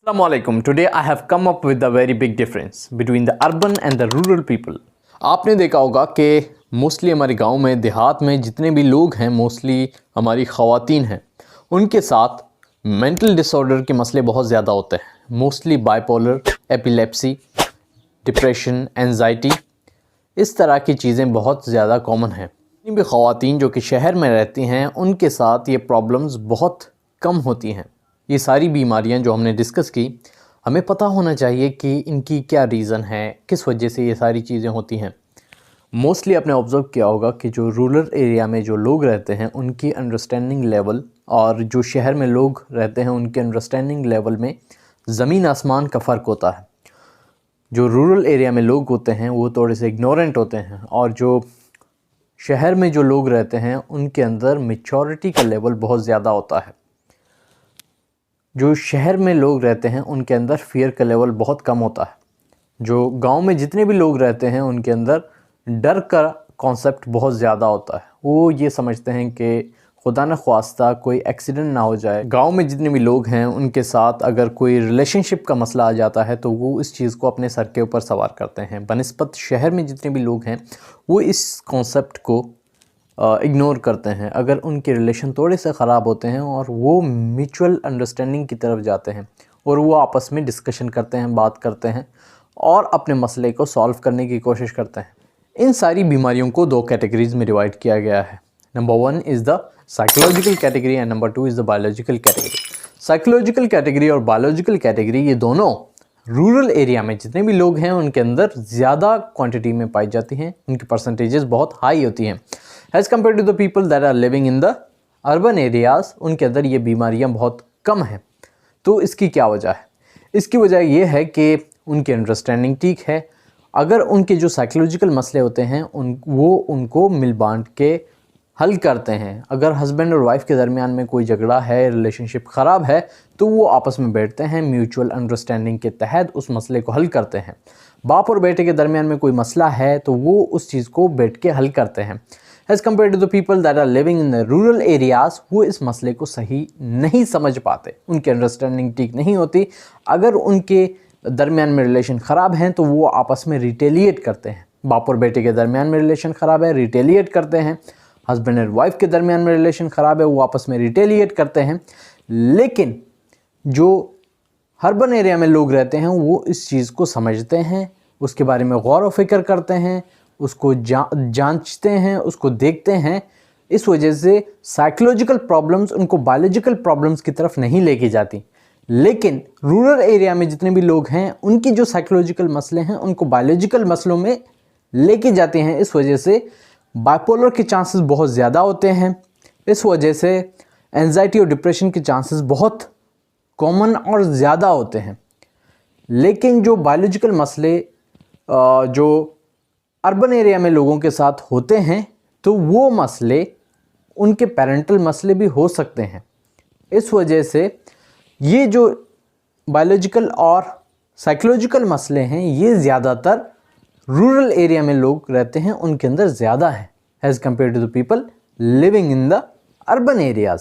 Assalamualaikum. Today I have come up with a very big difference between the urban and the rural people. आपने देखा होगा कि mostly हमारे गांव में देहात में जितने भी लोग हैं मोस्टली हमारी ख़वातीन हैं उनके साथ मेंटल डिसऑर्डर के मसले बहुत ज़्यादा होते हैं। Mostly bipolar, epilepsy, depression, anxiety, इस तरह की चीज़ें बहुत ज़्यादा कॉमन हैं। जितनी भी ख़वातीन जो कि शहर में रहती हैं उनके साथ ये प्रॉब्लम्स बहुत कम होती हैं। ये सारी बीमारियां जो हमने डिस्कस की, हमें पता होना चाहिए कि इनकी क्या रीज़न है, किस वजह से ये सारी चीज़ें होती हैं। मोस्टली आपने ऑब्ज़र्व किया होगा कि जो रूरल एरिया में जो लोग रहते हैं उनकी अंडरस्टैंडिंग लेवल और जो शहर में लोग रहते हैं उनके अंडरस्टैंडिंग लेवल में ज़मीन आसमान का फ़र्क होता है। जो रूरल एरिया में लोग होते हैं वो थोड़े से इग्नोरेंट होते हैं और जो शहर में जो लोग रहते हैं उनके अंदर मैच्योरिटी का लेवल बहुत ज़्यादा होता है। जो शहर में लोग रहते हैं उनके अंदर फ़ियर का लेवल बहुत कम होता है। जो गांव में जितने भी लोग रहते हैं उनके अंदर डर का कॉन्सेप्ट बहुत ज़्यादा होता है। वो ये समझते हैं कि खुदा न ख्वास्ता कोई एक्सीडेंट ना हो जाए। गांव में जितने भी लोग हैं उनके साथ अगर कोई रिलेशनशिप का मसला आ जाता है तो वो इस चीज़ को अपने सर के ऊपर सवार करते हैं। बनिस्बत शहर में जितने भी लोग हैं वो इस कॉन्सेप्ट को इग्नोर करते हैं। अगर उनके रिलेशन थोड़े से ख़राब होते हैं और वो म्यूचुअल अंडरस्टैंडिंग की तरफ जाते हैं और वो आपस में डिस्कशन करते हैं, बात करते हैं और अपने मसले को सॉल्व करने की कोशिश करते हैं। इन सारी बीमारियों को दो कैटेगरीज़ में डिवाइड किया गया है। Number 1 is the psychological category and number 2 is the biological category. Psychological category और बायोलॉजिकल कैटेगरी ये दोनों रूरल एरिया में जितने भी लोग हैं उनके अंदर ज़्यादा क्वांटिटी में पाई जाती हैं। उनकी परसेंटेजेस बहुत हाई होती हैं as compared to the people that are living in the urban areas. उनके अंदर ये बीमारियां बहुत कम हैं। तो इसकी क्या वजह है? इसकी वजह ये है कि उनकी अंडरस्टैंडिंग ठीक है। अगर उनके जो साइकोलॉजिकल मसले होते हैं वो उनको मिल बांट के हल करते हैं। अगर हस्बैंड और वाइफ के दरमियान में कोई झगड़ा है, रिलेशनशिप ख़राब है, तो वो आपस में बैठते हैं, म्यूचुअल अंडरस्टैंडिंग के तहत उस मसले को हल करते हैं। बाप और बेटे के दरमियान में कोई मसला है तो वो उस चीज़ को बैठ के हल करते हैं। As compared to the people that are living in the rural areas, वो इस मसले को सही नहीं समझ पाते, उनकी अंडरस्टैंडिंग ठीक नहीं होती। अगर उनके दरमियान में रिलेशन ख़राब हैं तो वो आपस में रिटेलिएट करते हैं। बाप और बेटे के दरमियान में रिलेशन ख़राब है, रिटेलिएट करते हैं। हस्बैंड और वाइफ के दरमियान में रिलेशन ख़राब है, वो आपस में रिटेलिएट करते हैं। लेकिन जो अर्बन एरिया में लोग रहते हैं वो इस चीज़ को समझते हैं, उसके बारे में गौर व फिक्र करते हैं, उसको जांचते हैं, उसको देखते हैं। इस वजह से साइकोलॉजिकल प्रॉब्लम्स उनको बायोलॉजिकल प्रॉब्लम्स की तरफ नहीं लेके जाती। लेकिन रूरल एरिया में जितने भी लोग हैं उनकी जो साइकोलॉजिकल मसले हैं उनको बायोलॉजिकल मसलों में लेके जाते हैं। इस वजह से बाइपोलर के चांसेस बहुत ज़्यादा होते हैं। इस वजह से एंजाइटी और डिप्रेशन के चांसेस बहुत कॉमन और ज़्यादा होते हैं। लेकिन जो बायोलॉजिकल मसले जो अर्बन एरिया में लोगों के साथ होते हैं तो वो मसले उनके पेरेंटल मसले भी हो सकते हैं। इस वजह से ये जो बायोलॉजिकल और साइकोलॉजिकल मसले हैं ये ज़्यादातर रूरल एरिया में लोग रहते हैं उनके अंदर ज़्यादा है as compared to the people living in the urban areas.